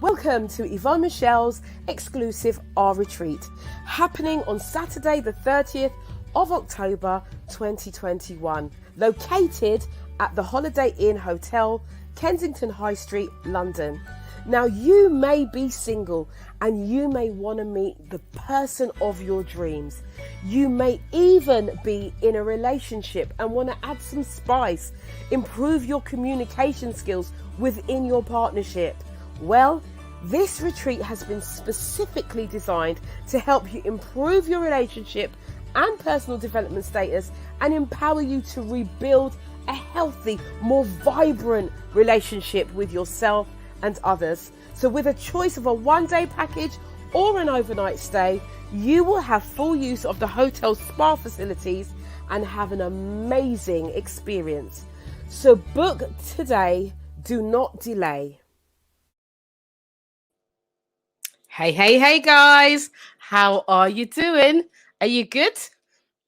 Welcome to Yvonne Michelle's exclusive R Retreat, happening on Saturday the 30th of October 2021, located at the Holiday Inn Hotel, Kensington High Street, London. Now, you may be single and you may want to meet the person of your dreams. You may even be in a relationship and want to add some spice, improve your communication skills within your partnership. Well, this retreat has been specifically designed to help you improve your relationship and personal development status and empower you to rebuild a healthy, more vibrant relationship with yourself and others. So with a choice of a one-day package or an overnight stay, you will have full use of the hotel's spa facilities and have an amazing experience. So book today, do not delay. Hey guys, how are you doing? Are you good?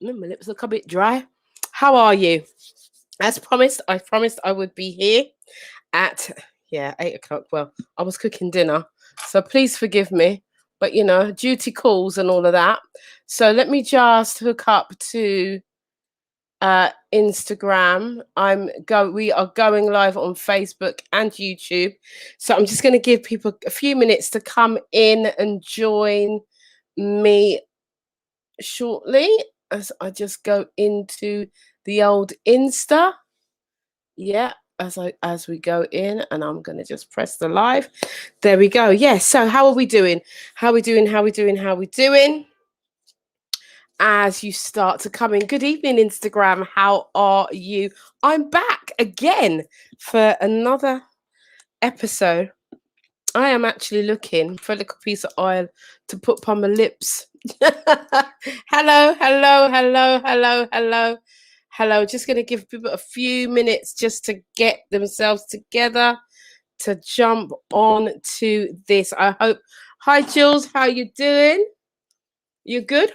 My lips look a bit dry. How are you? As promised, I promised I would be here at 8 o'clock. Well, I was cooking dinner, so please forgive me. But you know, duty calls and all of that. So let me just hook up to Instagram. We are going live on Facebook and YouTube. So I'm just going to give people a few minutes to come in and join me shortly as I just go into the old Insta. Yeah. As we go in, and I'm going to just press the live. There we go. Yes. So how are we doing? How are we doing? As you start to come in. Good evening, Instagram. How are you? I'm back again for another episode. I am actually looking for a little piece of oil to put on my lips. Hello. Just going to give people a few minutes just to get themselves together to jump on to this. I hope. Hi, Jules. How you doing? You good?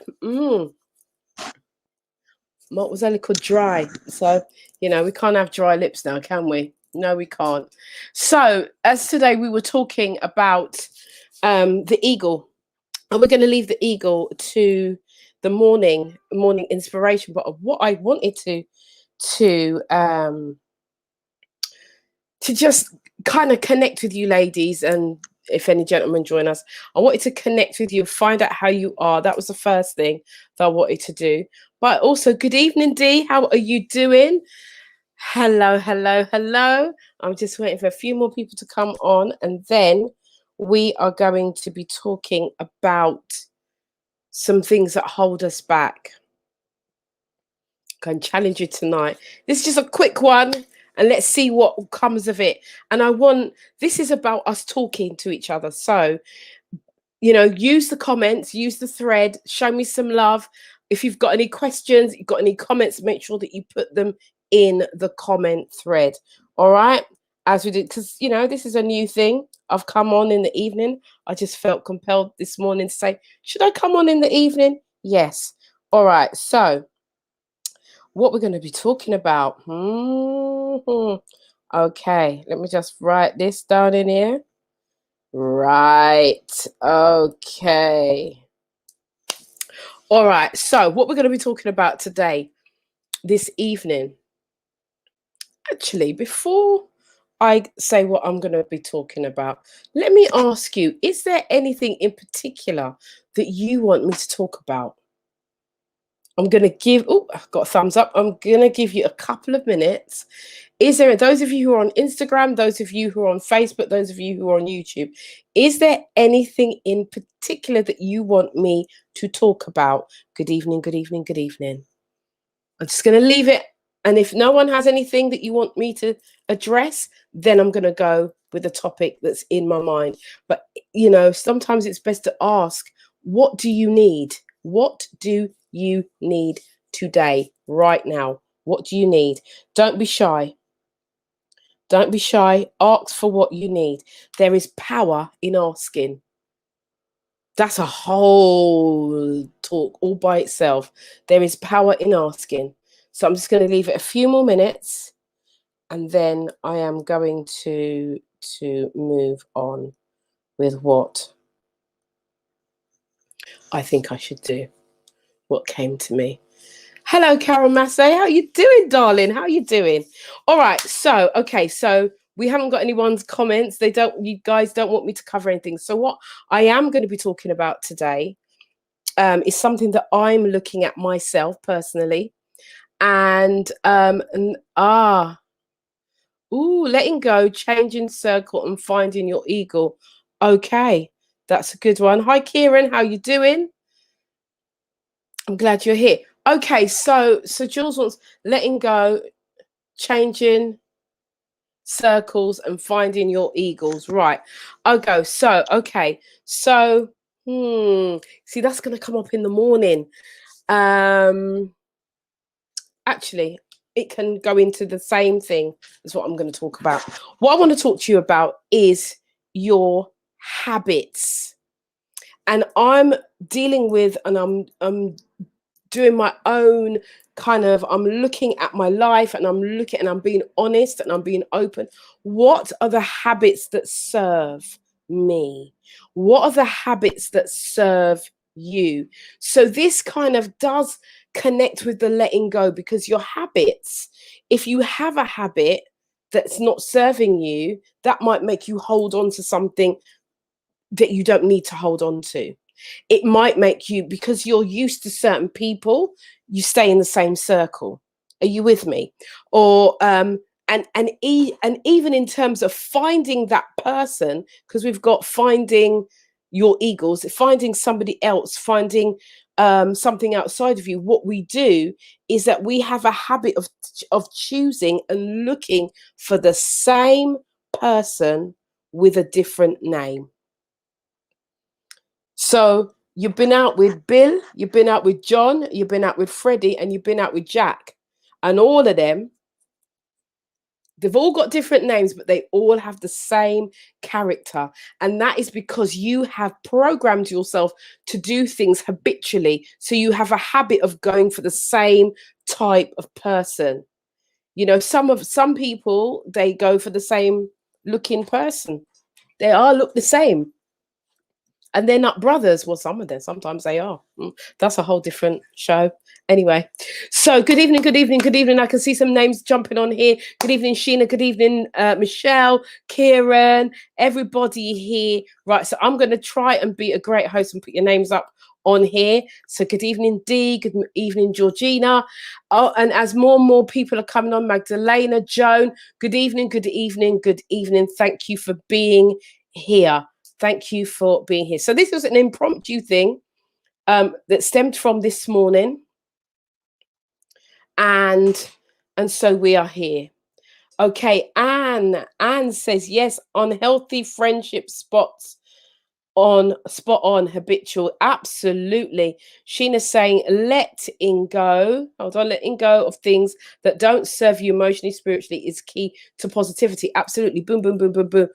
What was a little dry? So, you know, we can't have dry lips now, can we? No, we can't. So, as today we were talking about the eagle, and we're going to leave the eagle to the morning inspiration. But what I wanted to just kind of connect with you ladies, and if any gentlemen join us, I wanted to connect with you, find out how you are. That was the first thing that I wanted to do. But also, good evening, Dee. How are you doing? Hello. I'm just waiting for a few more people to come on, and then we are going to be talking about some things that hold us back. I can challenge you tonight. This is just a quick one, and let's see what comes of it. And this is about us talking to each other. So, you know, use the comments, use the thread, show me some love. If you've got any questions, you've got any comments, make sure that you put them in the comment thread. All right. As we do, because, you know, this is a new thing. I've come on in the evening. I just felt compelled this morning to say, should I come on in the evening? Yes. All right. So what we're going to be talking about. Okay. Let me just write this down in here. Right. Okay. All right. So what we're going to be talking about today, this evening. Actually, before I say what I'm going to be talking about, let me ask you, is there anything in particular that you want me to talk about? I'm going to give, I've got a thumbs up. I'm going to give you a couple of minutes. Is there, those of you who are on Instagram, those of you who are on Facebook, those of you who are on YouTube, is there anything in particular that you want me to talk about? Good evening. I'm just going to leave it. And if no one has anything that you want me to address, then I'm going to go with the topic that's in my mind. But, you know, sometimes it's best to ask, what do you need? What do you need today, right now? What do you need? Don't be shy. Don't be shy. Ask for what you need. There is power in asking. That's a whole talk all by itself. There is power in asking. So I'm just going to leave it a few more minutes, and then I am going to move on with what I think I should do, what came to me. Hello, Carol Massey. How you doing, darling? How you doing? All right. So, okay. So we haven't got anyone's comments. You guys don't want me to cover anything. So what I am going to be talking about today is something that I'm looking at myself personally. Letting go, changing circle and finding your eagle. Okay. That's a good one. Hi, Kieran. How you doing? I'm glad you're here. Okay, so Jules wants letting go, changing circles and finding your eagles. Right. Okay. See, that's gonna come up in the morning. Actually, it can go into the same thing as what I'm going to talk about. What I want to talk to you about is your habits. And I'm dealing with, and I'm doing my own kind of, I'm looking at my life and I'm being honest and I'm being open. What are the habits that serve me? What are the habits that serve you? So this kind of does connect with the letting go, because your habits, if you have a habit that's not serving you, that might make you hold on to something that you don't need to hold on to. It might make you, because you're used to certain people, you stay in the same circle. Are you with me? Or and even in terms of finding that person, because we've got finding your eagles, finding somebody else, finding something outside of you. What we do is that we have a habit of choosing and looking for the same person with a different name. So you've been out with Bill, you've been out with John, you've been out with Freddie, and you've been out with Jack. And all of them, they've all got different names, but they all have the same character. And that is because you have programmed yourself to do things habitually. So you have a habit of going for the same type of person. You know, some people, they go for the same looking person. They all look the same. And they're not brothers. Well, some of them, sometimes they are. That's a whole different show. Anyway, so good evening, good evening, good evening. I can see some names jumping on here. Good evening, Sheena. Good evening, Michelle, Kieran, everybody here. Right, so I'm going to try and be a great host and put your names up on here. So good evening, Dee. Good evening, Georgina. Oh, and as more and more people are coming on, Magdalena, Joan. Good evening, good evening, good evening. Thank you for being here. Thank you for being here. So this was an impromptu thing that stemmed from this morning. And so we are here. Okay, Anne says, yes, unhealthy friendship spot on habitual. Absolutely. Sheena's saying letting go of things that don't serve you emotionally, spiritually is key to positivity. Absolutely. Boom, boom, boom, boom, boom.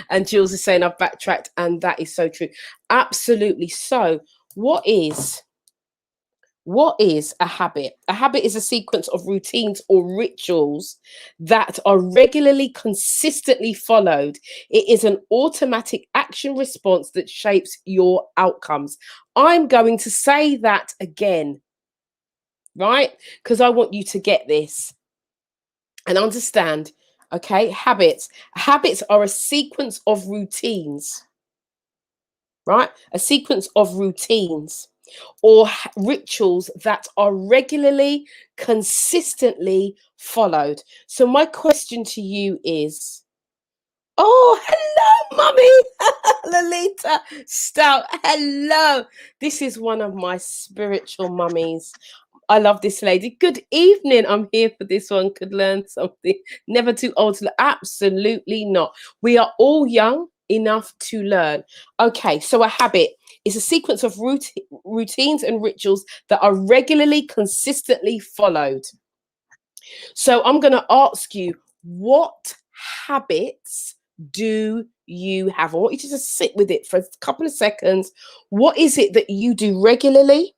And Jules is saying I've backtracked, and that is so true. Absolutely. So what is a habit? A habit is a sequence of routines or rituals that are regularly, consistently followed. It is an automatic action response that shapes your outcomes. I'm going to say that again, right? Because I want you to get this and understand. Okay, habits. Habits are a sequence of routines, right? A sequence of routines or rituals that are regularly, consistently followed. So my question to you is, oh, hello, mummy. Lolita Stout. Hello. This is one of my spiritual mummies. I love this lady. Good evening. I'm here for this one. Could learn something. Never too old to learn. Absolutely not. We are all young enough to learn. Okay, so a habit is a sequence of routines and rituals that are regularly, consistently followed. So I'm going to ask you, what habits do you have? I want you to just sit with it for a couple of seconds. What is it that you do regularly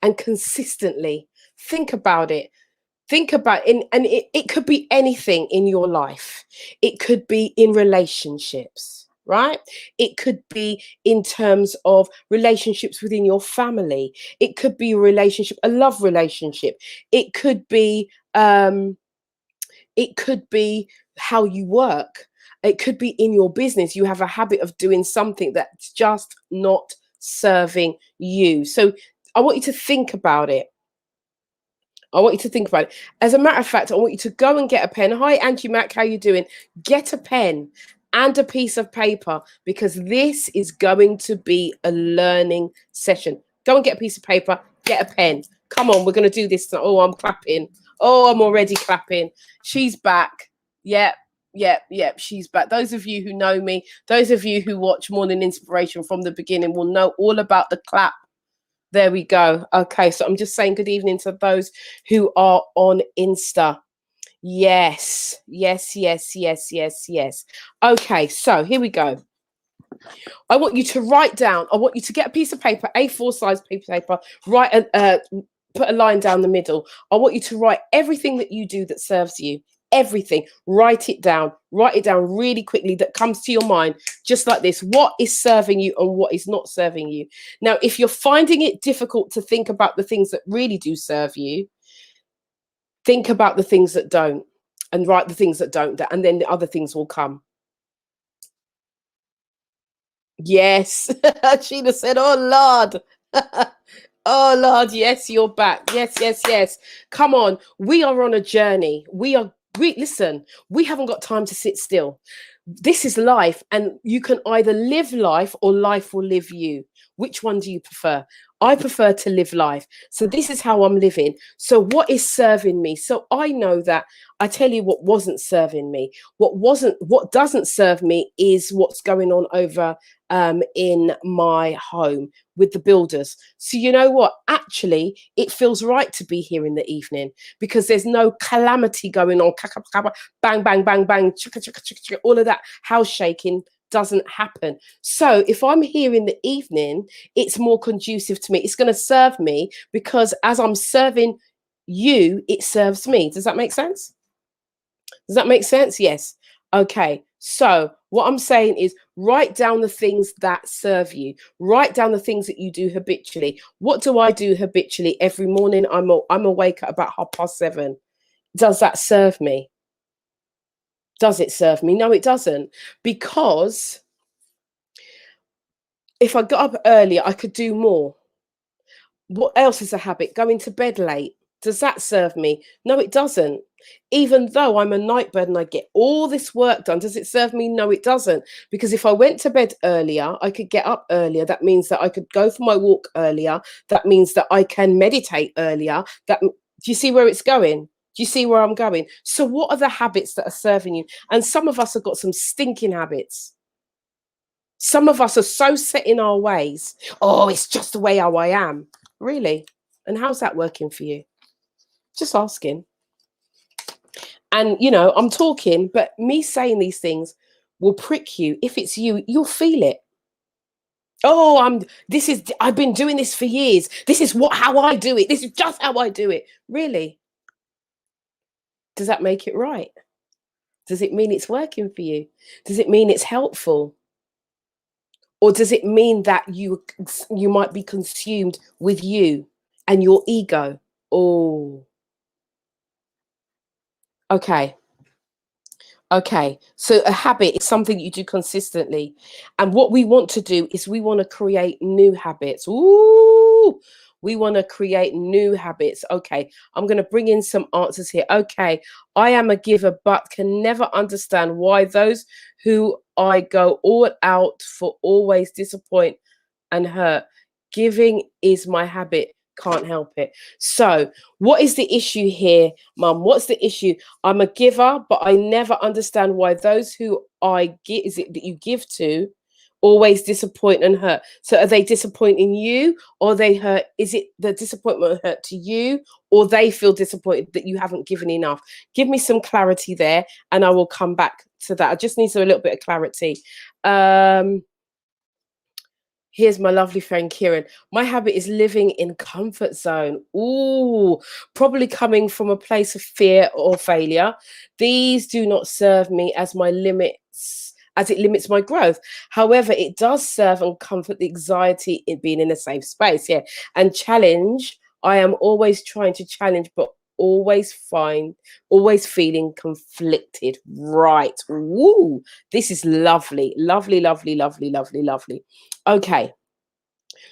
and consistently? Think about it. Think about it, and it could be anything in your life. It could be in relationships, right? It could be in terms of relationships within your family. It could be a relationship, a love relationship. It could be it could be how you work. It could be in your business. You have a habit of doing something that's just not serving you. So I want you to think about it. I want you to think about it. As a matter of fact, I want you to go and get a pen. Hi, Auntie Mac, how you doing? Get a pen and a piece of paper, because this is going to be a learning session. Go and get a piece of paper, get a pen. Come on, we're going to do this. Oh, I'm clapping. Oh, I'm already clapping. She's back. Yep, yep, she's back. Those of you who know me, those of you who watch Morning Inspiration from the beginning will know all about the clap. There we go. Okay, so I'm just saying good evening to those who are on Insta. Yes, yes, yes, yes, yes, yes. Okay, so here we go. I want you to write down, I want you to get a piece of paper, A4 size piece of paper, put a line down the middle. I want you to write everything that you do that serves you. Everything. Write it down really quickly, that comes to your mind, just like this. What is serving you and what is not serving you? Now, if you're finding it difficult to think about the things that really do serve you, think about the things that don't, and write the things that don't, and then the other things will come. Yes. Sheila said, oh Lord. Oh Lord, yes, you're back. Yes, yes, yes. Come on. We are on a journey. Listen, we haven't got time to sit still. This is life, and you can either live life or life will live you. Which one do you prefer? I prefer to live life. So this is how I'm living. So what is serving me? So I know that I tell you what wasn't serving me. What doesn't serve me is what's going on over in my home with the builders. So you know what? Actually, it feels right to be here in the evening, because there's no calamity going on. Bang, bang, bang, bang, all of that house shaking doesn't happen. So if I'm here in the evening, it's more conducive to me. It's going to serve me, because as I'm serving you, it serves me. Does that make sense? Does that make sense? Yes. Okay. So what I'm saying is, write down the things that serve you. Write down the things that you do habitually. What do I do habitually every morning? I'm awake at about 7:30. Does that serve me? Does it serve me? No, it doesn't. Because if I got up earlier, I could do more. What else is a habit? Going to bed late. Does that serve me? No, it doesn't. Even though I'm a night bird and I get all this work done, does it serve me? No, it doesn't. Because if I went to bed earlier, I could get up earlier. That means that I could go for my walk earlier. That means that I can meditate earlier. Do you see where it's going? Do you see where I'm going? So what are the habits that are serving you? And some of us have got some stinking habits. Some of us are so set in our ways. Oh, it's just the way how I am. Really? And how's that working for you? Just asking. And, you know, I'm talking, but me saying these things will prick you. If it's you, you'll feel it. Oh, I've been doing this for years. This is how I do it. This is just how I do it. Really? Does that make it right? Does it mean it's working for you? Does it mean it's helpful? Or does it mean that you might be consumed with you and your ego? Oh, okay. Okay. So a habit is something you do consistently. And what we want to do is we want to create new habits. Ooh, we want to create new habits. Okay. I'm going to bring in some answers here. Okay. I am a giver, but can never understand why those who I go all out for always disappoint and hurt. Giving is my habit. Can't help it. So what is the issue here, Mum? What's the issue? I'm a giver, but I never understand why those who I give, is it that you give to, always disappoint and hurt. So are they disappointing you, or they hurt? Is it the disappointment and hurt to you, or they feel disappointed that you haven't given enough? Give me some clarity there, and I will come back to that. I just need a little bit of clarity. Here's my lovely friend Kieran. My habit is living in comfort zone. Ooh, probably coming from a place of fear or failure. These do not serve me as my limits, as it limits my growth. However, it does serve and comfort the anxiety in being in a safe space. Yeah. And challenge. I am always trying to challenge, but always feeling conflicted. Right. Woo. This is lovely. Lovely, lovely, lovely, lovely, lovely. Okay.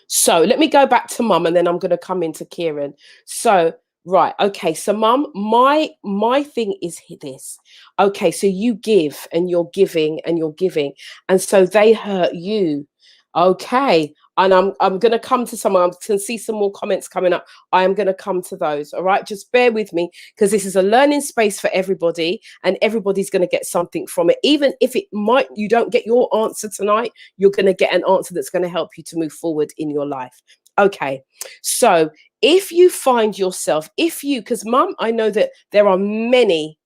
So let me go back to mum and then I'm going to come into Kieran. So, right. Okay. So mum, my thing is this. Okay. So you give and you're giving and you're giving. And so they hurt you. Okay. And I'm going to come to some, I can see some more comments coming up. I am going to come to those. All right. Just bear with me because this is a learning space for everybody and everybody's going to get something from it. Even if you don't get your answer tonight, you're going to get an answer that's going to help you to move forward in your life. Okay. So if you find yourself, because mum, I know that there are many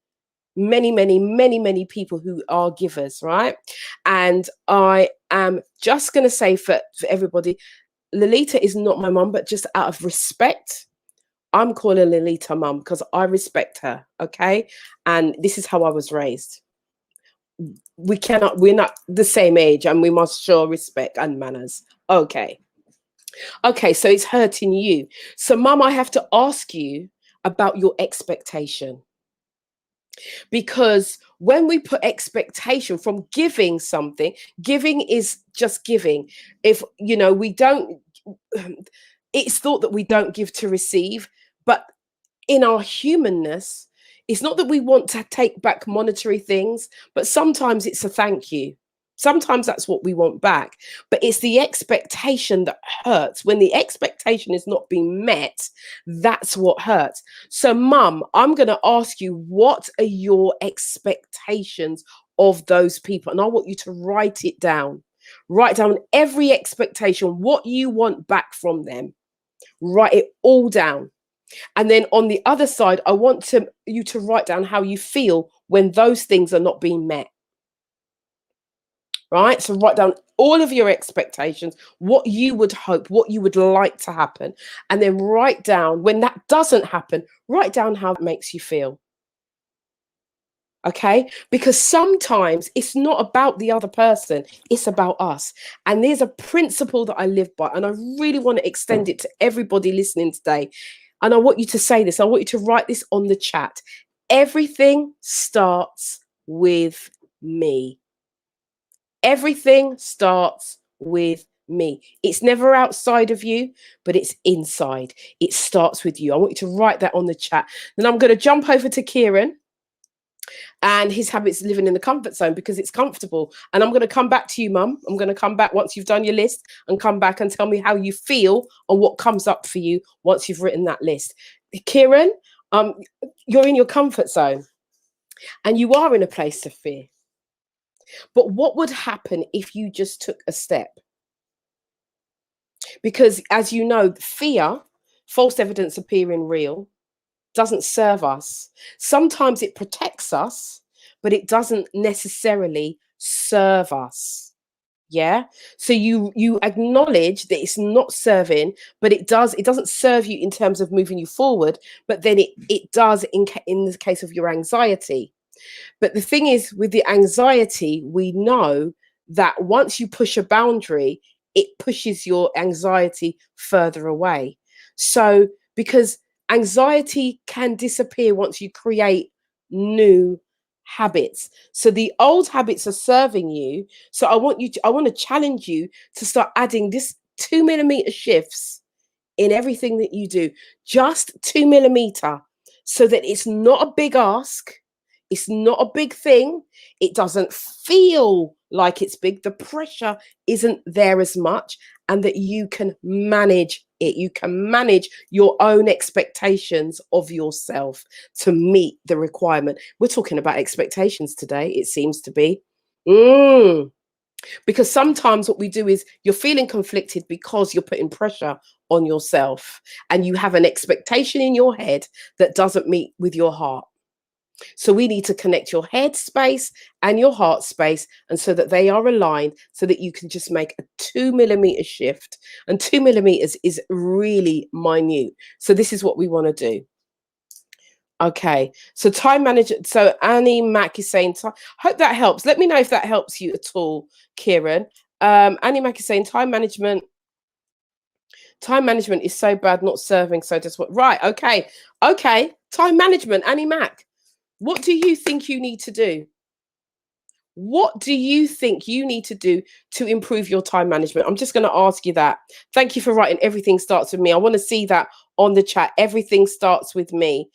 people who are givers, right? And I am just going to say for everybody, Lolita is not my mum, but just out of respect, I'm calling Lolita mum because I respect her, okay? And this is how I was raised. We're not the same age and we must show respect and manners. Okay, so it's hurting you. So mum, I have to ask you about your expectation. Because when we put expectation from giving something, giving is just giving. If we don't, it's thought that we don't give to receive, but in our humanness, it's not that we want to take back monetary things, but sometimes it's a thank you. Sometimes that's what we want back, but it's the expectation that hurts. When the expectation is not being met, that's what hurts. So, mum, I'm going to ask you, what are your expectations of those people? And I want you to write it down. Write down every expectation, what you want back from them. Write it all down. And then on the other side, I want you to write down how you feel when those things are not being met. Right? So write down all of your expectations, what you would hope, what you would like to happen. And then write down when that doesn't happen, write down how it makes you feel. Okay? Because sometimes it's not about the other person, it's about us. And there's a principle that I live by, and I really want to extend it to everybody listening today. And I want you to say this, I want you to write this on the chat. Everything starts with me. Everything starts with me. It's never outside of you, but it's inside. It starts with you. I want you to write that on the chat. Then I'm going to jump over to Kieran and his habits living in the comfort zone because it's comfortable. And I'm going to come back to you, mum. I'm going to come back once you've done your list and come back and tell me how you feel and what comes up for you once you've written that list. Kieran, you're in your comfort zone and you are in a place of fear. But what would happen if you just took a step? Because as you know, fear, false evidence appearing real, doesn't serve us. Sometimes it protects us, but it doesn't necessarily serve us. Yeah. So you acknowledge that it's not serving, but it doesn't serve you in terms of moving you forward, but then it does in the case of your anxiety. But the thing is, with the anxiety, we know that once you push a boundary, it pushes your anxiety further away. So, because anxiety can disappear once you create new habits. So the old habits are serving you. So I want to challenge you to start adding this 2 millimeter shifts in everything that you do, just 2 millimeter, so that it's not a big ask. It's not a big thing. It doesn't feel like it's big. The pressure isn't there as much, and that you can manage it. You can manage your own expectations of yourself to meet the requirement. We're talking about expectations today, it seems to be. Because sometimes what we do is you're feeling conflicted because you're putting pressure on yourself and you have an expectation in your head that doesn't meet with your heart. So we need to connect your head space and your heart space, and so that they are aligned, so that you can just make a 2 millimeter shift. And 2 millimeters is really minute. So this is what we want to do. Okay, so time management. So Annie Mack is saying, hope that helps. Let me know if that helps you at all, Kieran. Annie Mack is saying time management. Time management is so bad, not serving. So just what? Right. Okay. Okay. Time management. Annie Mack. What do you think you need to do? What do you think you need to do to improve your time management? I'm just going to ask you that. Thank you for writing. Everything starts with me. I want to see that on the chat. Everything starts with me.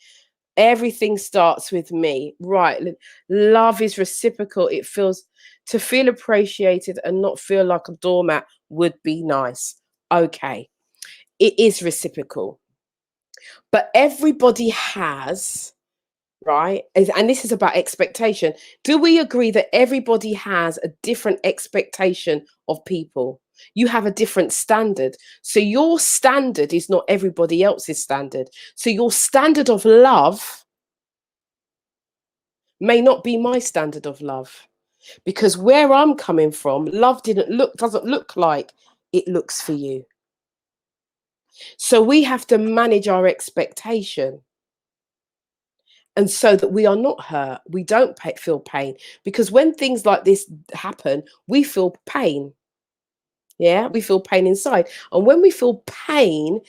Everything starts with me. Right. Love is reciprocal. It feels to feel appreciated and not feel like a doormat would be nice. Okay. It is reciprocal. But everybody has, right? And this is about expectation. Do we agree that everybody has a different expectation of people? You have a different standard. So your standard is not everybody else's standard. So your standard of love may not be my standard of love, because where I'm coming from, love doesn't look like it looks for you. So we have to manage our expectation. And so that we are not hurt, we don't feel pain. Because when things like this happen, we feel pain. Yeah, we feel pain inside. And when we feel pain,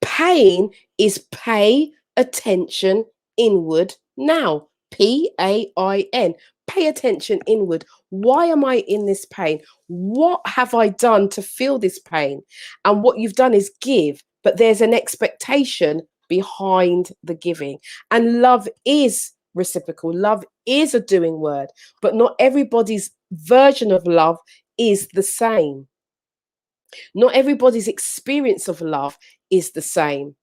pain is pay attention inward now. PAIN. Pay attention inward. Why am I in this pain? What have I done to feel this pain? And what you've done is give, but there's an expectation behind the giving. And love is reciprocal. Love is a doing word, but not everybody's version of love is the same. Not everybody's experience of love is the same.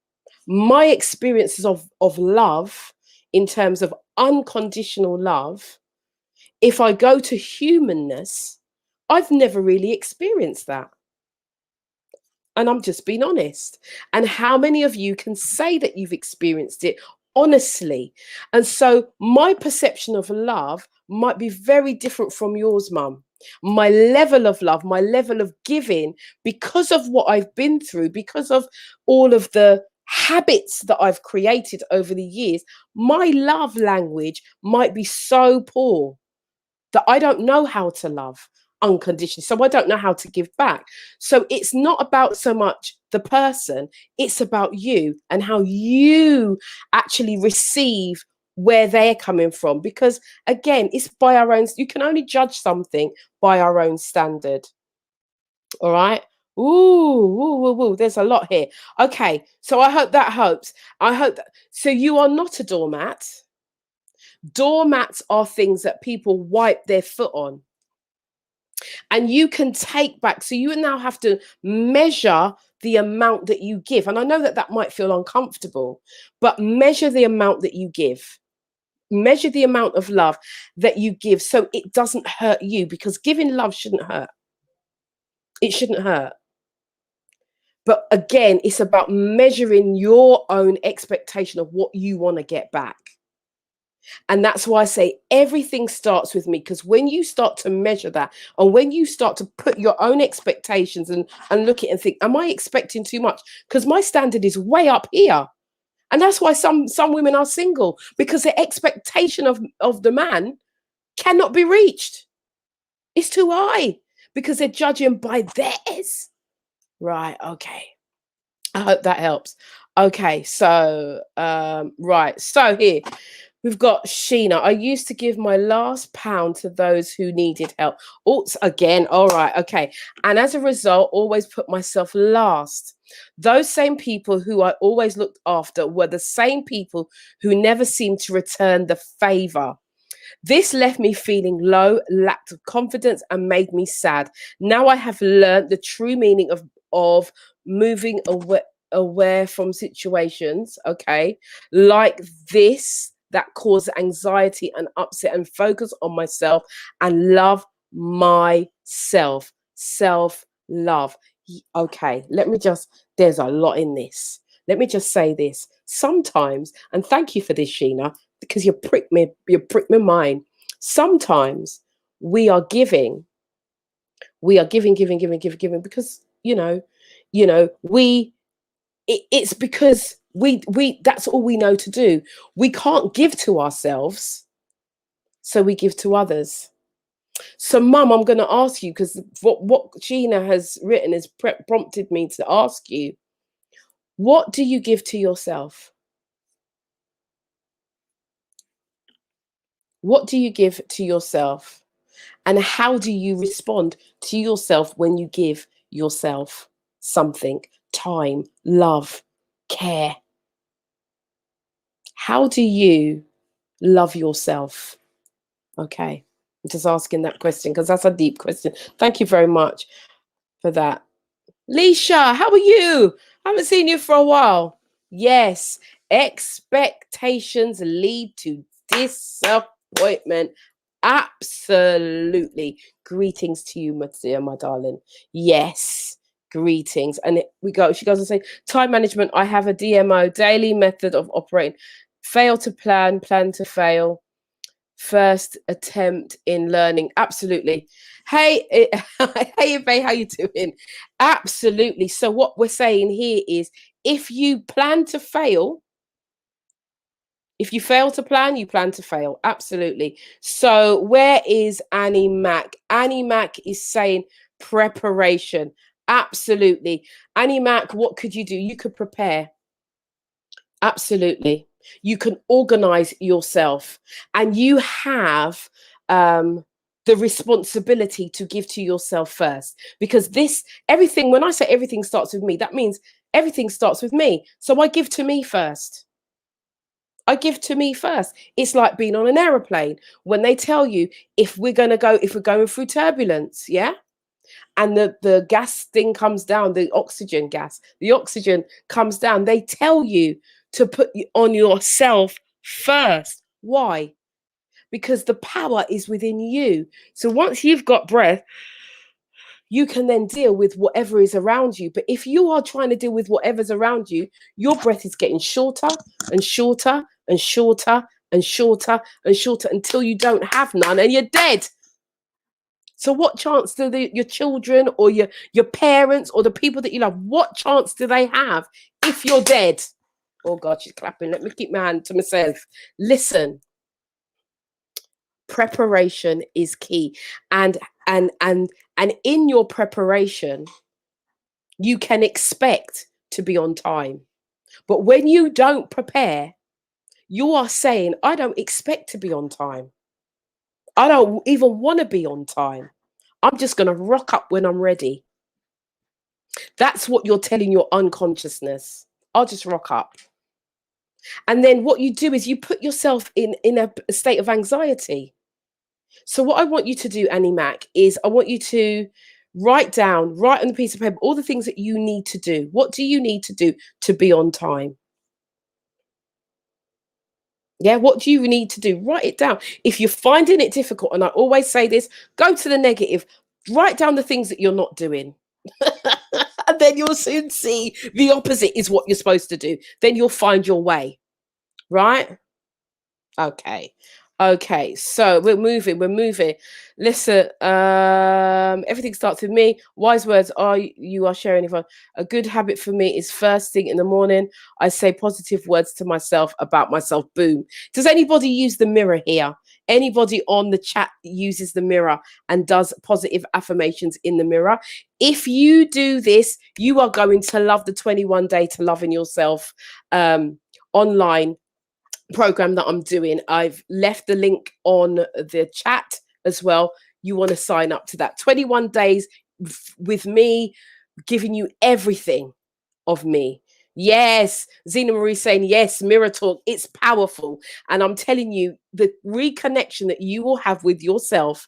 My experiences of love, in terms of unconditional love, if I go to humanness, I've never really experienced that. And I'm just being honest. And how many of you can say that you've experienced it honestly? And so my perception of love might be very different from yours, Mum. My level of love, my level of giving, because of what I've been through, because of all of the habits that I've created over the years, my love language might be so poor that I don't know how to love unconditionally. So I don't know how to give back. So it's not about so much the person, it's about you and how you actually receive where they're coming from. Because again, it's by our own, you can only judge something by our own standard. All right. Ooh, there's a lot here. Okay, so I hope that helps. I hope that. So you are not a doormat. Doormats are things that people wipe their foot on. And you can take back. So you now have to measure the amount that you give. And I know that that might feel uncomfortable, but measure the amount that you give. Measure the amount of love that you give so it doesn't hurt you, because giving love shouldn't hurt. It shouldn't hurt. But again, it's about measuring your own expectation of what you want to get back. And that's why I say everything starts with me, because when you start to measure that, and when you start to put your own expectations and look at it and think, am I expecting too much? Because my standard is way up here. And that's why some women are single, because the expectation of the man cannot be reached. It's too high because they're judging by theirs. Right. Okay. I hope that helps. Okay. So, right. So here, we've got Sheena. I used to give my last pound to those who needed help. Oops, again. All right. Okay. And as a result, always put myself last. Those same people who I always looked after were the same people who never seemed to return the favor. This left me feeling low, lacked confidence, and made me sad. Now I have learned the true meaning of moving aware from situations, okay, like this that cause anxiety and upset, and focus on myself and love myself. Self-love. Okay, there's a lot in this. Let me just say this. Sometimes, and thank you for this, Sheena, because you prick my mind. Sometimes we are giving, giving because it's because we that's all we know to do. We can't give to ourselves, so we give to others. So, Mum, I'm going to ask you, because what Gina has written has prompted me to ask you, what do you give to yourself? What do you give to yourself? And how do you respond to yourself when you give yourself something? Time, love, care. How do you love yourself? Okay. I'm just asking that question because that's a deep question. Thank you very much for that. Leisha, how are you? I haven't seen you for a while. Yes, expectations lead to disappointment. Absolutely. Greetings to you, my darling. Yes, greetings. And she goes and say, time management, I have a DMO, daily method of operating. Fail to plan, plan to fail. First attempt in learning. Absolutely. Hey, hey, Faye, how you doing? Absolutely. So what we're saying here is, if you plan to fail, if you fail to plan, you plan to fail. Absolutely. So where is Annie Mac? Annie Mac is saying preparation. Absolutely. Annie Mac, what could you do? You could prepare. Absolutely. You can organize yourself, and you have the responsibility to give to yourself first, because everything, when I say everything starts with me, that means everything starts with me. So I give to me first. I give to me first. It's like being on an aeroplane when they tell you, if we're going through turbulence, yeah, and the gas thing comes down, the oxygen comes down, they tell you to put on yourself first. Why? Because the power is within you. So once you've got breath, you can then deal with whatever is around you. But if you are trying to deal with whatever's around you, your breath is getting shorter and shorter and shorter and shorter and shorter until you don't have none and you're dead. So what chance do your children or your parents or the people that you love, what chance do they have if you're dead? Oh God, she's clapping. Let me keep my hand to myself. Listen, preparation is key. And in your preparation, you can expect to be on time. But when you don't prepare, you are saying, I don't expect to be on time. I don't even want to be on time. I'm just going to rock up when I'm ready. That's what you're telling your unconsciousness. I'll just rock up. And then what you do is you put yourself in a state of anxiety. So what I want you to do, Annie Mac, is I want you to write on a piece of paper all the things that you need to do. What do you need to do to be on time? Yeah, what do you need to do? Write it down. If you're finding it difficult, and I always say this, go to the negative. Write down the things that you're not doing. And then you'll soon see the opposite is what you're supposed to do. Then you'll find your way. Right? Okay, so we're moving. Listen, everything starts with me. Wise words you are sharing. If a good habit for me is first thing in the morning, I say positive words to myself about myself. Boom. Does anybody use the mirror here? Anybody on the chat uses the mirror and does positive affirmations in the mirror? If you do this, you are going to love the 21 Day to Loving Yourself online program that I'm doing. I've left the link on the chat as well. You want to sign up to that 21 days with me, giving you everything of me. Yes, Zena Marie saying yes, mirror talk, it's powerful. And I'm telling you, the reconnection that you will have with yourself.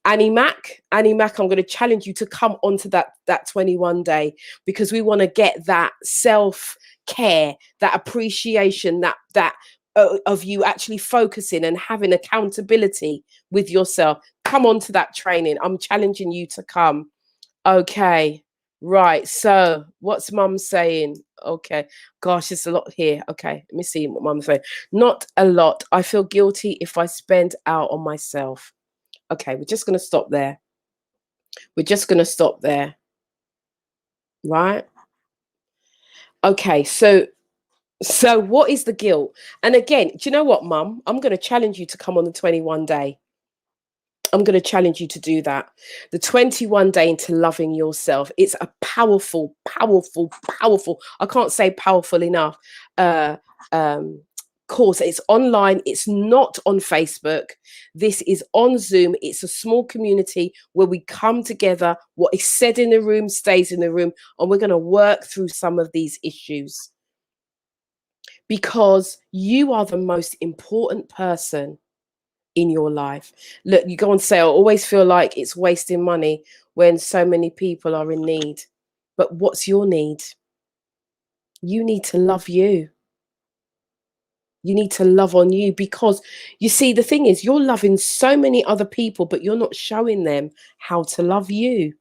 Annie Mac, I'm going to challenge you to come onto that 21 day, because we want to get that self-care, that appreciation, that of you actually focusing and having accountability with yourself. Come on to that training. I'm challenging you to come. Okay. Right. So what's mum saying? Okay. Gosh, there's a lot here. Okay. Let me see what mum's saying. Not a lot. I feel guilty if I spend out on myself. Okay. We're just going to stop there. We're just going to stop there. Right. Okay. So what is the guilt? And again, do you know what, mum? I'm going to challenge you to come on the 21 day. I'm going to challenge you to do that. The 21 day into loving yourself. It's a powerful, powerful, powerful. I can't say powerful enough. Uh, um, course. It's online. It's not on Facebook. This is on Zoom. It's a small community where we come together. What is said in the room stays in the room, and we're going to work through some of these issues because you are the most important person in your life. Look, you go on sale, always feel like it's wasting money when so many people are in need. But what's your need? You need to love you. You need to love on you because you see, the thing is, you're loving so many other people, but you're not showing them how to love you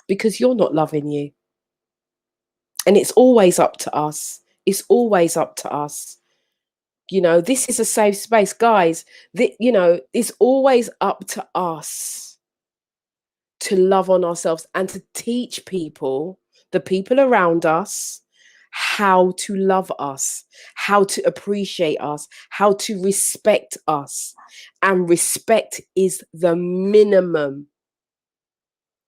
because you're not loving you. And it's always up to us. It's always up to us. You know, this is a safe space, guys. It's always up to us to love on ourselves and to teach people, the people around us, how to love us, how to appreciate us, how to respect us. And respect is the minimum.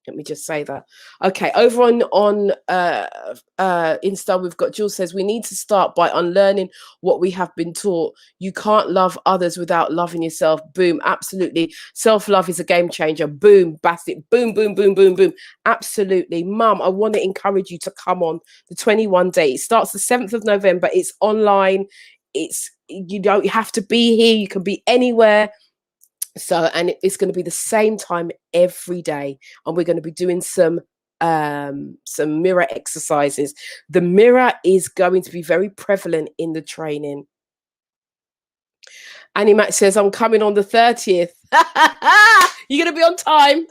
Let me just say that. Okay, over on Insta, we've got Jules says we need to start by unlearning what we have been taught. You can't love others without loving yourself. Boom, absolutely. Self-love is a game changer. Boom, bast it. Boom, boom, boom, boom, boom. Absolutely. Mum, I want to encourage you to come on the 21 day. It starts the 7th of November. It's online. You don't have to be here. You can be anywhere. So, and it's going to be the same time every day, and we're going to be doing some mirror exercises. The mirror is going to be very prevalent in the training. Annie Mac says, I'm coming on the 30th. You're going to be on time.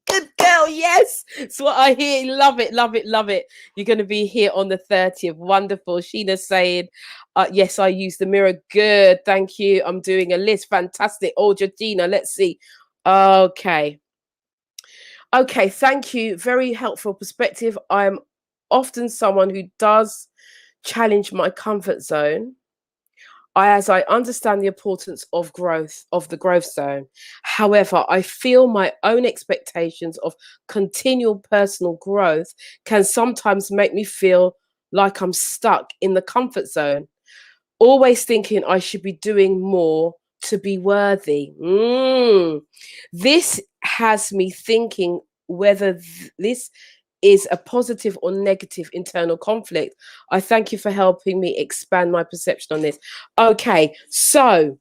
Good girl, yes. That's what I hear. Love it, love it, love it. You're going to be here on the 30th. Wonderful. Sheena's saying, yes, I use the mirror. Good, thank you. I'm doing a list. Fantastic. Oh, Georgina, let's see. Okay, thank you. Very helpful perspective. I'm often someone who does challenge my comfort zone. As I understand the importance of growth, of the growth zone. However, I feel my own expectations of continual personal growth can sometimes make me feel like I'm stuck in the comfort zone, always thinking I should be doing more to be worthy. This has me thinking whether this is a positive or negative internal conflict. I thank you for helping me expand my perception on this. Okay, so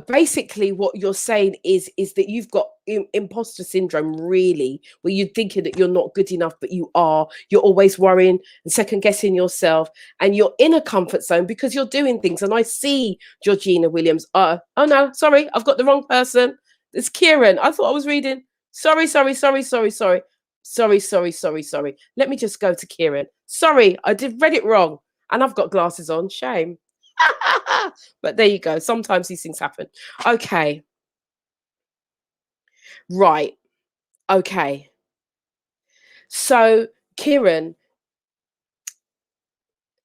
basically what you're saying is that you've got imposter syndrome, really, where you're thinking that you're not good enough, but you are. You're always worrying and second guessing yourself, and you're in a comfort zone because you're doing things. And I see Georgina Williams. Oh no, sorry, I've got the wrong person. It's Kieran. I thought I was reading. Sorry. Let me just go to Kieran. Sorry, I read it wrong, and I've got glasses on. Shame. But there you go. Sometimes these things happen. Okay. Right. Okay. So, Kieran,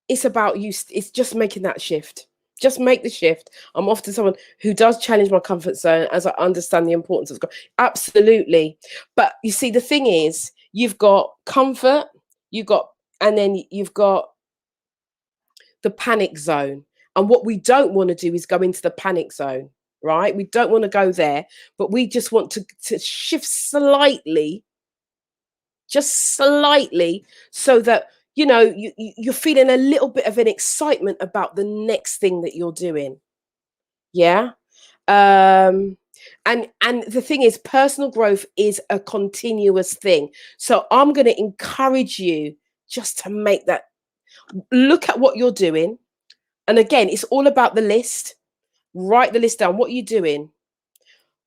it's about you. It's just making that shift. Just make the shift. I'm often someone who does challenge my comfort zone as I understand the importance of God. Absolutely. But you see, the thing is, you've got comfort, and then you've got the panic zone. And what we don't want to do is go into the panic zone, right? We don't want to go there, but we just want to shift slightly, just slightly, so that, you're feeling a little bit of an excitement about the next thing that you're doing. Yeah. And the thing is, personal growth is a continuous thing. So I'm going to encourage you just to make that, look at what you're doing. And again, it's all about the list. Write the list down. What are you doing?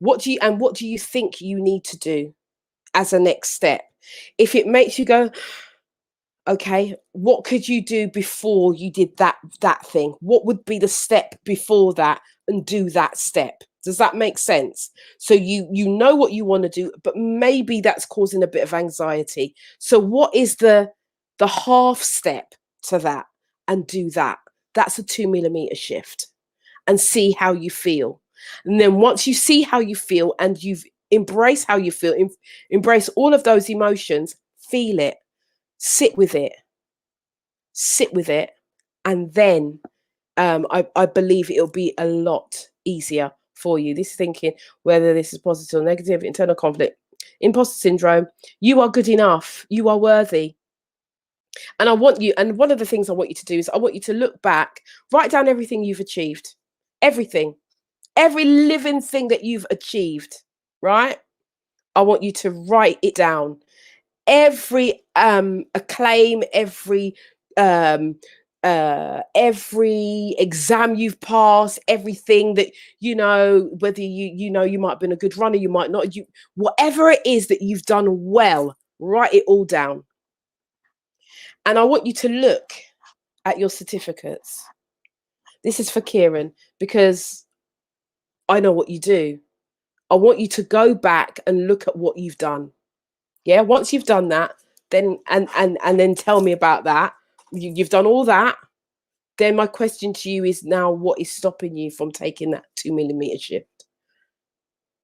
What do you think you need to do? as a next step. If it makes you go, okay, what could you do before you did that thing? What would be the step before that, and do that step? Does that make sense? So you know what you want to do, but maybe that's causing a bit of anxiety. So what is the half step to that, and do that? That's a 2 millimeter shift, and see how you feel. And then once you see how you feel and you've embraced how you feel, embrace all of those emotions, feel it, sit with it, sit with it, and then I believe it'll be a lot easier for you. This thinking, whether this is positive or negative, internal conflict, imposter syndrome, you are good enough, you are worthy. And I want you, and one of the things I want you to do is I want you to look back, write down everything you've achieved, everything, every living thing that you've achieved, right? I want you to write it down. Every acclaim, every exam you've passed, everything that whether you might have been a good runner, you might not, whatever it is that you've done well, write it all down. And I want you to look at your certificates. This is for Kieran, because I know what you do. I want you to go back and look at what you've done. Yeah, once you've done that, then and then tell me about that. You've done all that. Then my question to you is now, what is stopping you from taking that 2 millimeter shift?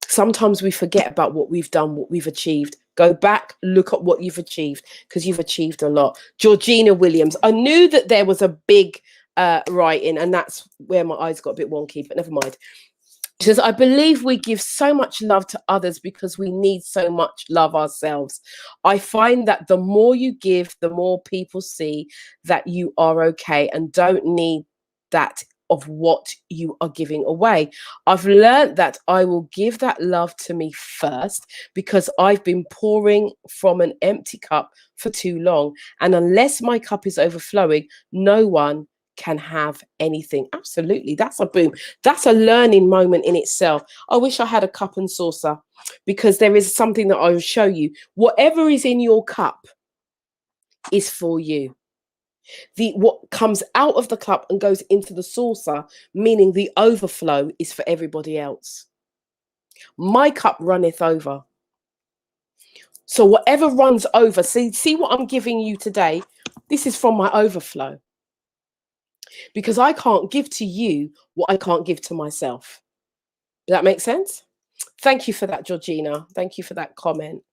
Sometimes we forget about what we've done, what we've achieved. Go back, look at what you've achieved, because you've achieved a lot. Georgina Williams, I knew that there was a big writing, and that's where my eyes got a bit wonky, but never mind. She says, I believe we give so much love to others because we need so much love ourselves. I find that the more you give, the more people see that you are okay and don't need that of what you are giving away. I've learned that I will give that love to me first, because I've been pouring from an empty cup for too long. And unless my cup is overflowing, no one can have anything. Absolutely. That's a boom. That's a learning moment in itself. I wish I had a cup and saucer, because there is something that I will show you. Whatever is in your cup is for you. What comes out of the cup and goes into the saucer, meaning the overflow, is for everybody else. My cup runneth over. So whatever runs over, see what I'm giving you today, this is from my overflow. Because I can't give to you what I can't give to myself. Does that make sense? Thank you for that, Georgina. Thank you for that comment.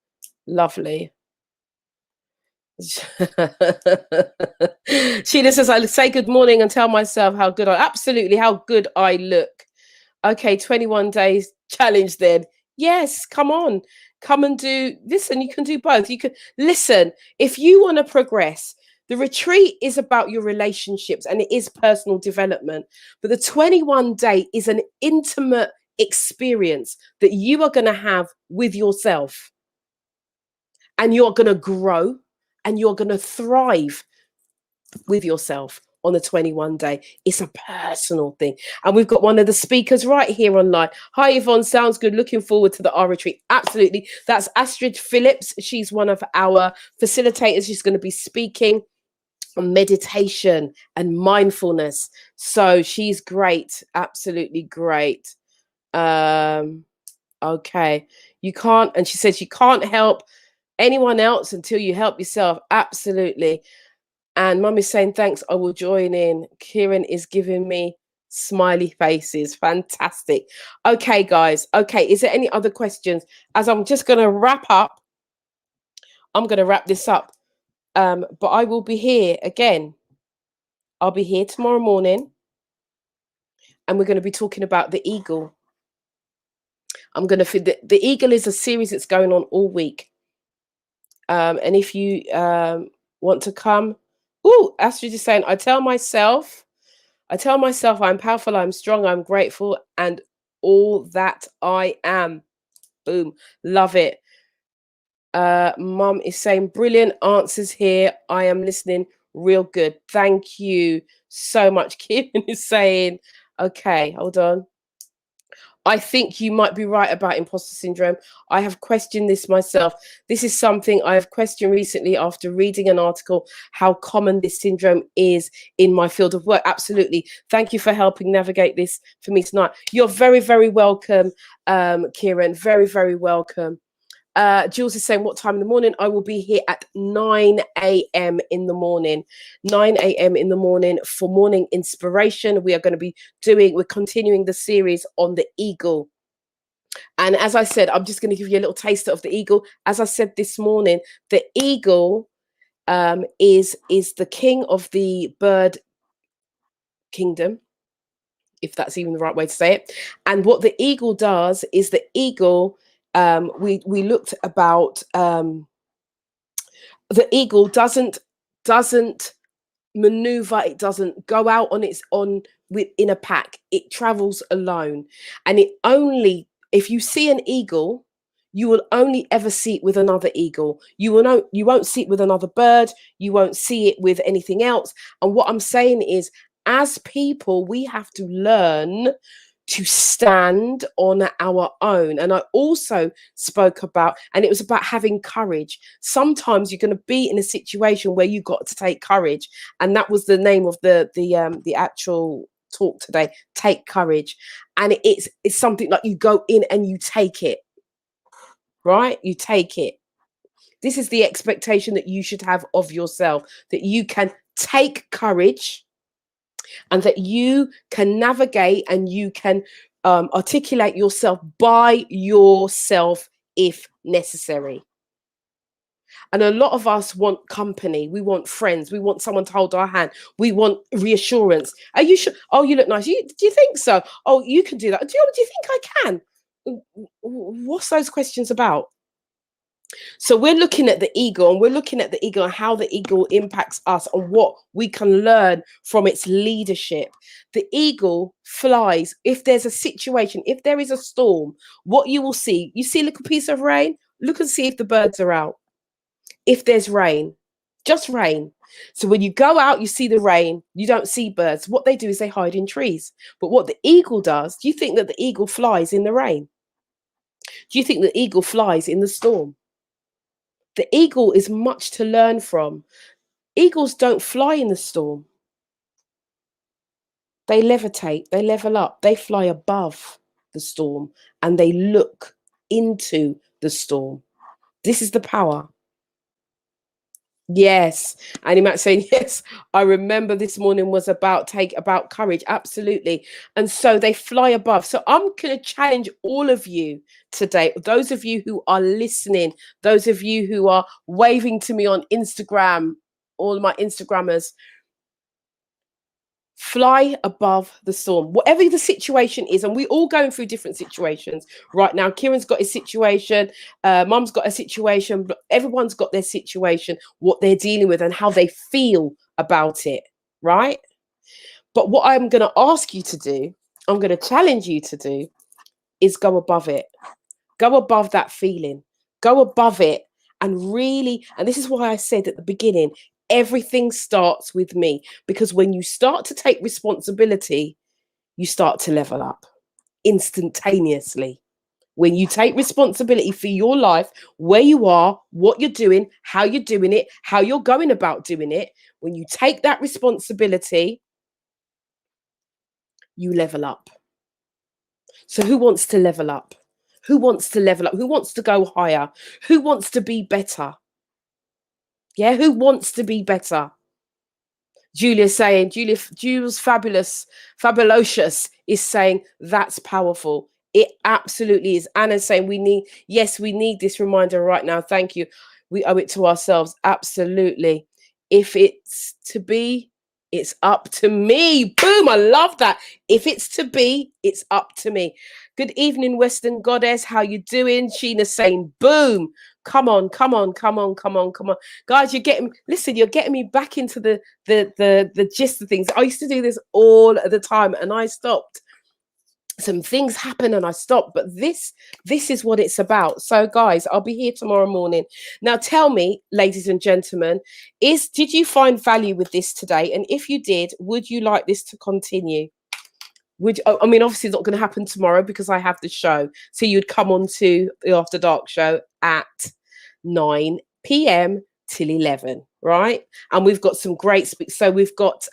Lovely. Sheila says, I say good morning and tell myself how good how good I look. Okay, 21 days challenge then. Yes, come on. Come and listen, you can do both. You can listen, if you want to progress. The retreat is about your relationships and it is personal development. But the 21-day is an intimate experience that you are going to have with yourself. And you're going to grow and you're going to thrive with yourself on the 21-day. It's a personal thing. And we've got one of the speakers right here online. Hi, Yvonne. Sounds good. Looking forward to our retreat. Absolutely. That's Astrid Phillips. She's one of our facilitators. She's going to be speaking on meditation and mindfulness. So she's great. Absolutely great. Okay. You can't, and she says you can't help anyone else until you help yourself. Absolutely. And Mum is saying, thanks, I will join in. Kieran is giving me smiley faces. Fantastic. Okay, guys. Okay, is there any other questions? As I'm just going to wrap up, I'm going to wrap this up. But I will be here again. I'll be here tomorrow morning. And we're going to be talking about the eagle. The eagle is a series that's going on all week. And if you want to come, Astrid is saying, I tell myself I'm powerful, I'm strong, I'm grateful, and all that I am. Boom. Love it. Mum is saying, brilliant answers here. I am listening real good. Thank you so much. Kieran is saying, okay, hold on. I think you might be right about imposter syndrome. I have questioned this myself. This is something I have questioned recently after reading an article, how common this syndrome is in my field of work. Absolutely. Thank you for helping navigate this for me tonight. You're very, very welcome, Kieran. Very, very welcome. Jules is saying, what time in the morning? I will be here at 9 a.m. in the morning. 9 a.m. in the morning for morning inspiration. We are going to be we're continuing the series on the eagle. And as I said, I'm just going to give you a little taster of the eagle. As I said this morning, the eagle is the king of the bird kingdom, if that's even the right way to say it. And what the eagle does is the eagle, we looked about, the eagle doesn't maneuver, it doesn't go out on its own in a pack, it travels alone. And it only, if you see an eagle, you will only ever see it with another eagle. You won't see it with another bird, you won't see it with anything else. And what I'm saying is, as people, we have to learn to stand on our own. And I also spoke about, and it was about having courage. Sometimes you're going to be in a situation where you've got to take courage, and that was the name of the actual talk today. Take courage. And it's something like you go in and you take it, right? You take it. This is the expectation that you should have of yourself, that you can take courage and that you can navigate and you can articulate yourself by yourself if necessary. And a lot of us want company. We want friends. We want someone to hold our hand. We want reassurance. Are you sure? Oh, you look nice. Do you think so? Oh, you can do that. Do you think I can? What's those questions about? So we're looking at the ego, and we're looking at the ego and how the ego impacts us and what we can learn from its leadership. The eagle flies. If there's a situation, if there is a storm, what you will see, you see a little piece of rain, look and see if the birds are out. If there's rain, just rain. So when you go out, you see the rain, you don't see birds. What they do is they hide in trees. But what the eagle does, do you think that the eagle flies in the rain? Do you think the eagle flies in the storm? The eagle is much to learn from. Eagles don't fly in the storm. They levitate, they level up, they fly above the storm and they look into the storm. This is the power. Yes. And you might say, yes, I remember this morning was about courage. Absolutely. And so they fly above. So I'm going to challenge all of you today, those of you who are listening, those of you who are waving to me on Instagram, all my Instagrammers, fly above the storm, whatever the situation is. And we're all going through different situations right now. Kieran's got his situation, Mum's got a situation, but everyone's got their situation, what they're dealing with and how they feel about it, right? But what I'm going to ask you to do, I'm going to challenge you to do, is go above it. Go above that feeling. Go above it and really, and this is why I said at the beginning, everything starts with me, because when you start to take responsibility, you start to level up instantaneously. When you take responsibility for your life, where you are, what you're doing, how you're doing it, how you're going about doing it, when you take that responsibility, you level up. So who wants to level up? Who wants to level up? Who wants to go higher? Who wants to be better? Yeah, who wants to be better? Julia's saying, Jules Fabulous is saying that's powerful. It absolutely is. Anna's saying we need this reminder right now. Thank you. We owe it to ourselves. Absolutely. If it's to be, it's up to me. Boom. I love that. If it's to be, it's up to me. Good evening, Western Goddess. How you doing? Sheena's saying, boom. Come on. Guys, you're getting me back into the gist of things. I used to do this all the time and I stopped. Some things happen and I stopped, but this is what it's about. So guys, I'll be here tomorrow morning. Now tell me, ladies and gentlemen, did you find value with this today? And if you did, would you like this to continue? I mean, obviously it's not going to happen tomorrow because I have the show. So you'd come on to the After Dark show at 9 p.m. till 11, right? And we've got some great so we've got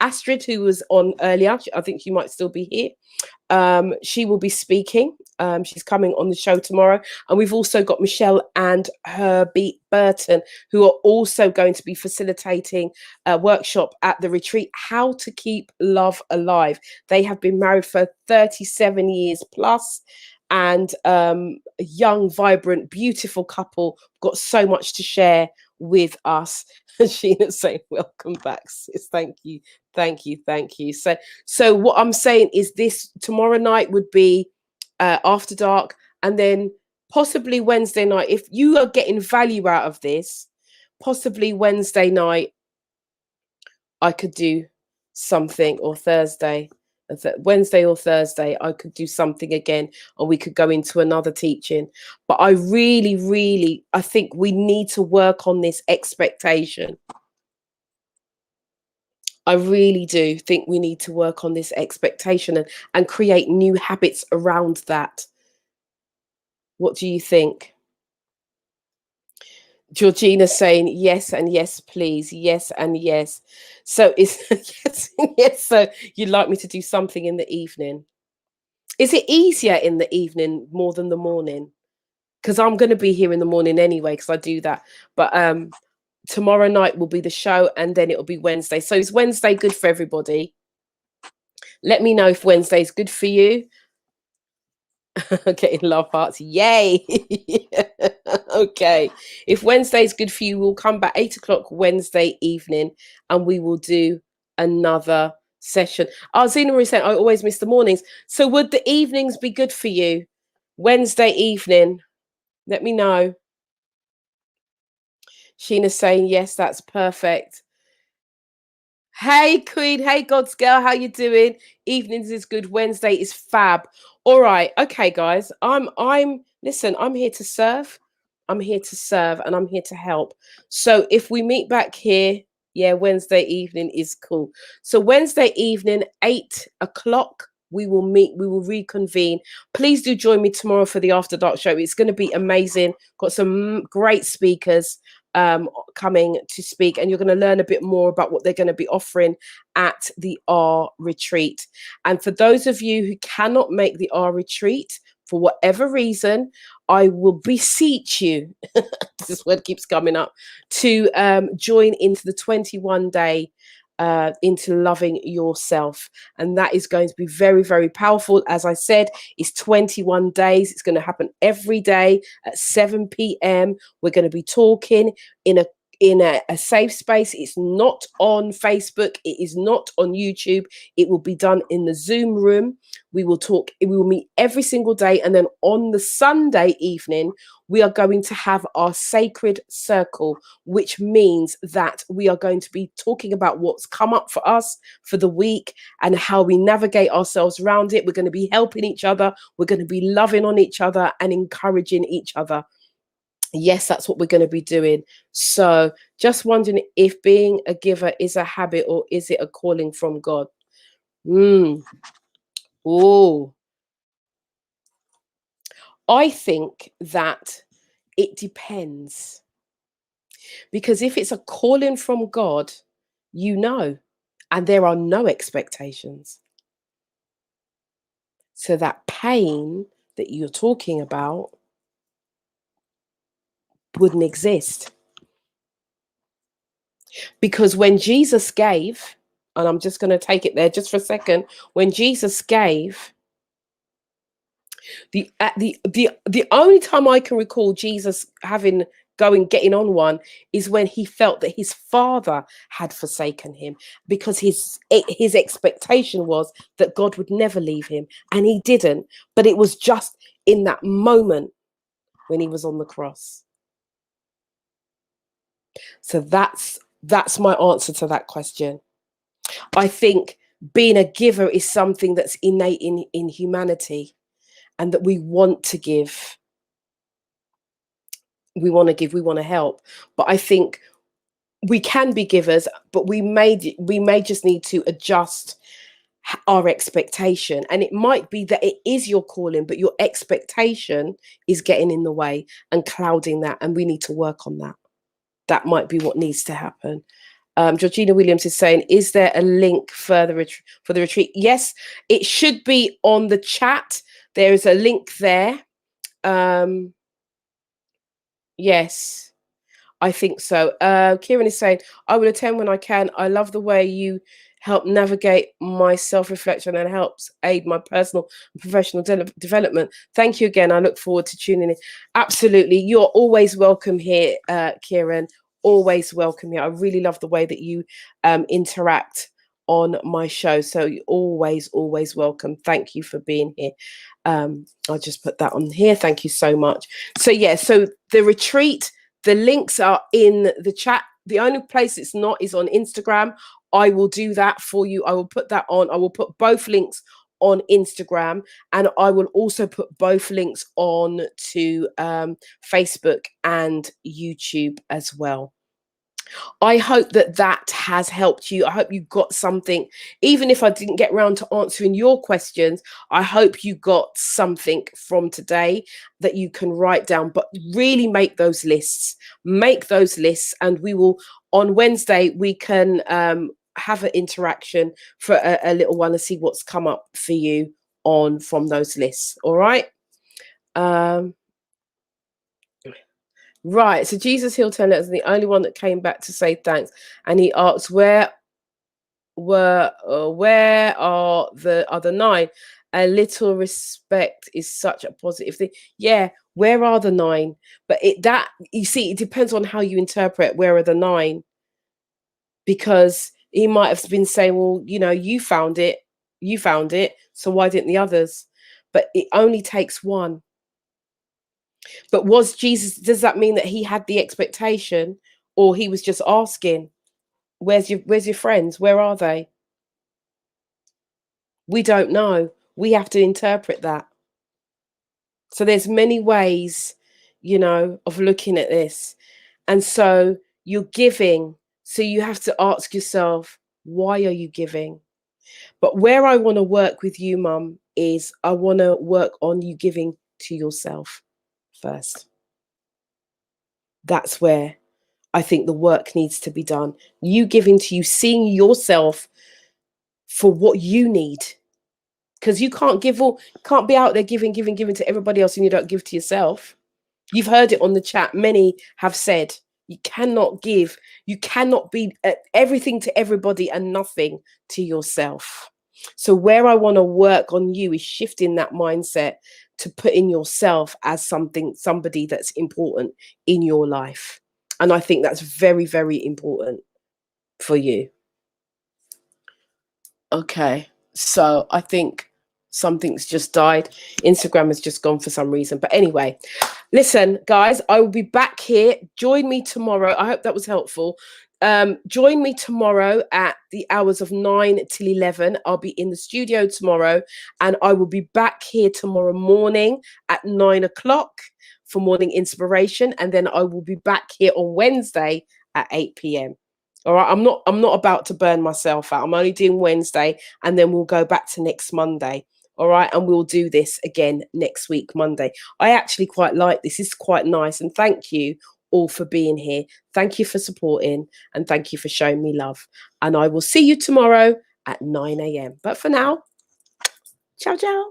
Astrid, who was on earlier. I think she might still be here. She will be speaking. She's coming on the show tomorrow. And we've also got Michelle and Herbie Burton, who are also going to be facilitating a workshop at the retreat, How to Keep Love Alive. They have been married for 37 years plus, and a young, vibrant, beautiful couple, got so much to share with us. Sheena's saying, welcome back, sis. Thank you. Thank you. Thank you. So what I'm saying is this tomorrow night would be After Dark, and then possibly Wednesday night. If you are getting value out of this, possibly Wednesday night, I could do something, or Thursday. Wednesday or Thursday, I could do something again, or we could go into another teaching. But I really, I think we need to work on this expectation. I really do think we need to work on this expectation and create new habits around that. What do you think? Georgina saying yes and yes, please. Yes and yes. So it's yes, yes. So you'd like me to do something in the evening? Is it easier in the evening more than the morning? Because I'm going to be here in the morning anyway, because I do that. But tomorrow night will be the show, and then it'll be Wednesday. So is Wednesday good for everybody? Let me know if Wednesday is good for you. Getting love hearts. Yay. Okay. If Wednesday is good for you, we'll come back 8 o'clock Wednesday evening, and we will do another session. Zena Marie saying I always miss the mornings. So would the evenings be good for you? Wednesday evening. Let me know. Sheena's saying yes, that's perfect. Hey Queen, hey God's girl, how you doing? Evenings is good, Wednesday is fab. All right, okay guys, listen, I'm here to serve. I'm here to serve, and I'm here to help. So if we meet back here, yeah, Wednesday evening is cool. So Wednesday evening, 8 o'clock, we will meet, we will reconvene. Please do join me tomorrow for the After Dark show. It's going to be amazing. Got some great speakers coming to speak, and you're going to learn a bit more about what they're going to be offering at the R retreat. And for those of you who cannot make the R retreat for whatever reason, I will beseech you, this word keeps coming up, to join into the 21-day into loving yourself. And that is going to be very, very powerful. As I said, it's 21 days. It's going to happen every day at 7 p.m. We're going to be talking in a safe space. It's not on Facebook. It is not on YouTube. It will be done in the Zoom room. We will talk. We will meet every single day. And then on the Sunday evening, we are going to have our sacred circle, which means that we are going to be talking about what's come up for us for the week and how we navigate ourselves around it. We're going to be helping each other. We're going to be loving on each other and encouraging each other. Yes, that's what we're going to be doing. So just wondering if being a giver is a habit or is it a calling from God? Oh, I think that it depends. Because if it's a calling from God, you know, and there are no expectations. So that pain that you're talking about wouldn't exist. Because when Jesus gave, and I'm just going to take it there just for a second, when Jesus gave, the only time I can recall Jesus getting on one is when he felt that his father had forsaken him, because his expectation was that God would never leave him, and he didn't. But it was just in that moment when he was on the cross. So that's my answer to that question. I think being a giver is something that's innate in humanity, and that we want to give. We want to give, we want to help. But I think we can be givers, but we may just need to adjust our expectation. And it might be that it is your calling, but your expectation is getting in the way and clouding that. And we need to work on that. That might be what needs to happen. Georgina Williams is saying, is there a link for the retreat? Yes, it should be on the chat. There is a link there. Yes, I think so. Kieran is saying, I will attend when I can. I love the way you help navigate my self-reflection and helps aid my personal and professional development. Thank you again. I look forward to tuning in. Absolutely. You're always welcome here, Kieran. Always welcome here. I really love the way that you interact on my show. So you're always welcome. Thank you for being here. I'll just put that on here. Thank you so much. So yeah, so the retreat, the links are in the chat. The only place it's not is on Instagram. I will do that for you. I will put that on. I will put both links on Instagram, and I will also put both links on to Facebook and YouTube as well. I hope that that has helped you. I hope you got something. Even if I didn't get around to answering your questions, I hope you got something from today that you can write down. But really make those lists. Make those lists, and we will, on Wednesday, we can have an interaction for a little while and see what's come up for you from those lists. All right. Right, so Jesus Hilton is the only one that came back to say thanks, and he asks, where are the other 9? A little respect is such a positive thing. Yeah, where are the 9? But that you see, it depends on how you interpret where are the 9, because he might have been saying, well, you know, you found it, so why didn't the others? But it only takes one. But was Jesus, does that mean that he had the expectation, or he was just asking, where's your friends? Where are they? We don't know. We have to interpret that. So there's many ways, you know, of looking at this. And so you're giving. So you have to ask yourself, why are you giving? But where I want to work with you, Mum, is I want to work on you giving to yourself first. That's where I think the work needs to be done. You giving to you, seeing yourself for what you need. Because you can't be out there giving to everybody else and you don't give to yourself. You've heard it on the chat. Many have said you cannot give. You cannot be everything to everybody and nothing to yourself. So where I want to work on you is shifting that mindset to put in yourself as somebody that's important in your life. And I think that's very, very important for you. Okay, so I think something's just died. Instagram has just gone for some reason. But anyway, listen, guys, I will be back here. Join me tomorrow. I hope that was helpful. Join me tomorrow at the hours of 9 till 11. I'll be in the studio tomorrow, and I will be back here tomorrow morning at 9 o'clock for morning inspiration. And then I will be back here on Wednesday at 8 p.m. All right. I'm not about to burn myself out. I'm only doing Wednesday, and then we'll go back to next Monday. All right. And we'll do this again next week, Monday. I actually quite like this. It's quite nice. And thank you all for being here. Thank you for supporting, and thank you for showing me love. And I will see you tomorrow at 9 a.m. But for now, ciao, ciao.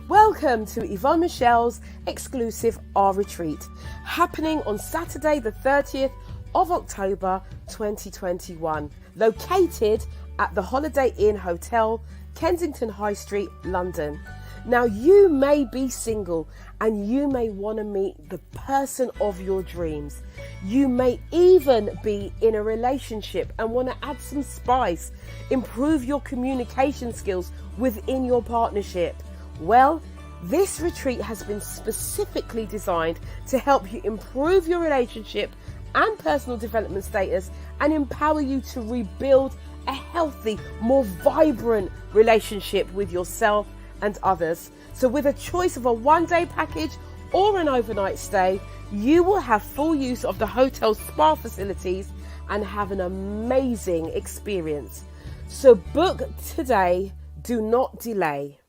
Welcome to Yvonne Michelle's exclusive R Retreat, happening on Saturday the 30th of October 2021, located at the Holiday Inn Hotel, Kensington High Street, London. Now, you may be single and you may want to meet the person of your dreams. You may even be in a relationship and want to add some spice, improve your communication skills within your partnership. Well, this retreat has been specifically designed to help you improve your relationship and personal development status and empower you to rebuild a healthy, more vibrant relationship with yourself and others. So with a choice of a one-day package or an overnight stay, you will have full use of the hotel's spa facilities and have an amazing experience. So book today, do not delay.